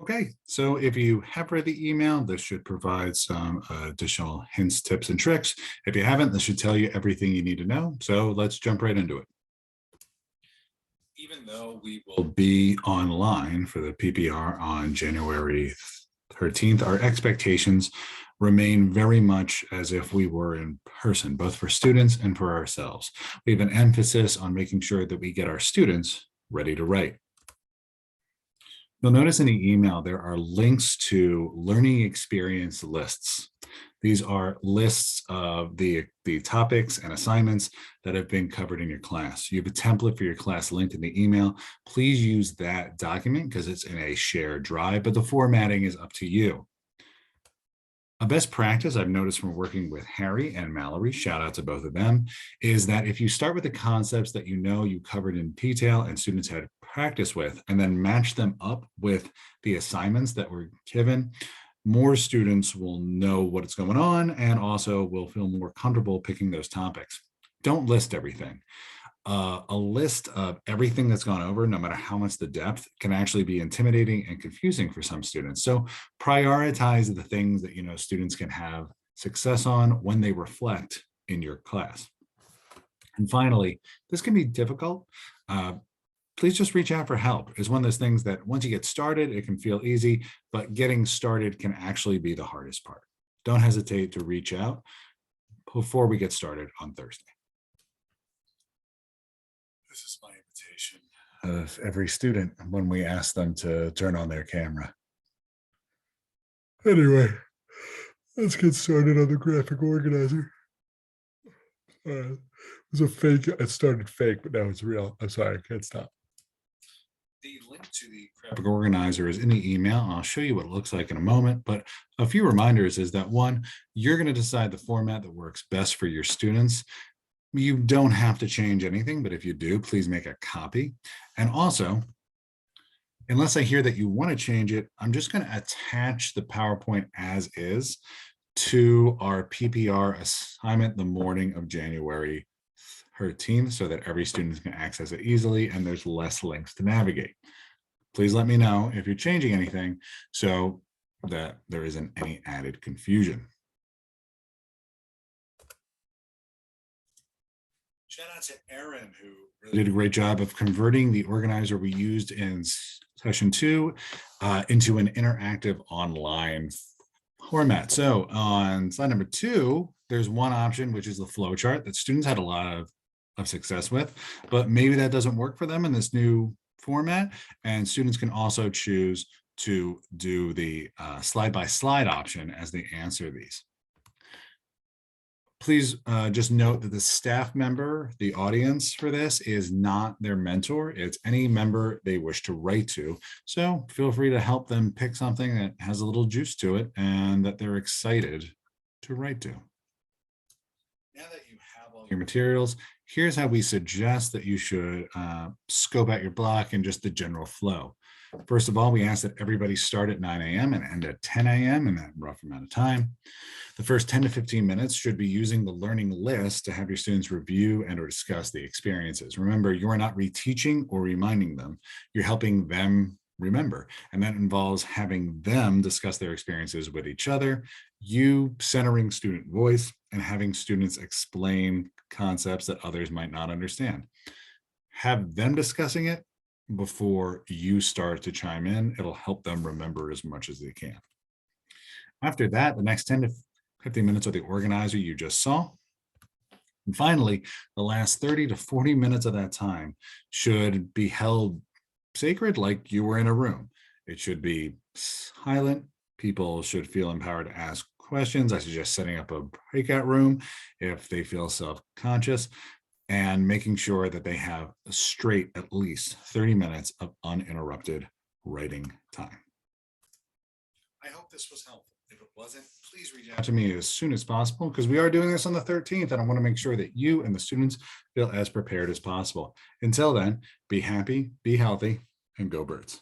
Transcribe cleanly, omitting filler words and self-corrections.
Okay, so if you have read the email, this should provide some additional hints, tips, and tricks. If you haven't, this should tell you everything you need to know. So let's jump right into it. Even though we will be online for the PPR on January 13th, our expectations remain very much as if we were in person, both for students and for ourselves. We have an emphasis on making sure that we get our students ready to write. You'll notice in the email there are links to learning experience lists. These are lists of the topics and assignments that have been covered in your class. You have a template for your class linked in the email. Please use that document because it's in a shared drive, but the formatting is up to you. A best practice I've noticed from working with Harry and Mallory, shout out to both of them, is that if you start with the concepts that you know you covered in detail and students had practice with, and then match them up with the assignments that were given, more students will know what's going on and also will feel more comfortable picking those topics. Don't list everything. A list of everything that's gone over, no matter how much the depth, can actually be intimidating and confusing for some students. So prioritize the things that you know students can have success on when they reflect in your class. And finally, this can be difficult. Please just reach out for help. It's one of those things that once you get started, it can feel easy, but getting started can actually be the hardest part. Don't hesitate to reach out before we get started on Thursday. This is my invitation of every student when we ask them to turn on their camera. Anyway, let's get started on the graphic organizer. It was a fake. It started fake, but now it's real. I'm sorry, I can't stop. The link to the graphic organizer is in the email. I'll show you what it looks like in a moment, but a few reminders is that one, you're going to decide the format that works best for your students. You don't have to change anything, but if you do, please make a copy. And also, unless I hear that you want to change it, I'm just going to attach the PowerPoint as is to our PPR assignment the morning of January 13th so that every student can access it easily and there's less links to navigate. Please let me know if you're changing anything so that there isn't any added confusion. Shout out to Erin, who really did a great job of converting the organizer we used in session 2 into an interactive online format. So on slide number 2, there's one option, which is the flow chart that students had a lot of success with, but maybe that doesn't work for them in this new format. And students can also choose to do the slide by slide option as they answer these. Please just note that the staff member, the audience for this, is not their mentor. It's any member they wish to write to. So feel free to help them pick something that has a little juice to it and that they're excited to write to. Now that you have all your materials, here's how we suggest that you should scope out your block and just the general flow. First of all, we ask that everybody start at 9 a.m. and end at 10 a.m. in that rough amount of time. The first 10 to 15 minutes should be using the learning list to have your students review and or discuss the experiences. Remember, you are not reteaching or reminding them. You're helping them remember. And that involves having them discuss their experiences with each other, you centering student voice, and having students explain concepts that others might not understand. Have them discussing it before you start to chime in. It'll help them remember as much as they can. After that, the next 10 to 15 minutes of the organizer you just saw. And finally, the last 30 to 40 minutes of that time should be held sacred like you were in a room. It should be silent. People should feel empowered to ask questions. I suggest setting up a breakout room if they feel self-conscious, and making sure that they have a straight at least 30 minutes of uninterrupted writing time. I hope this was helpful. If it wasn't, please reach out to me as soon as possible because we are doing this on the 13th and I want to make sure that you and the students feel as prepared as possible. Until then, be happy, be healthy, and go birds.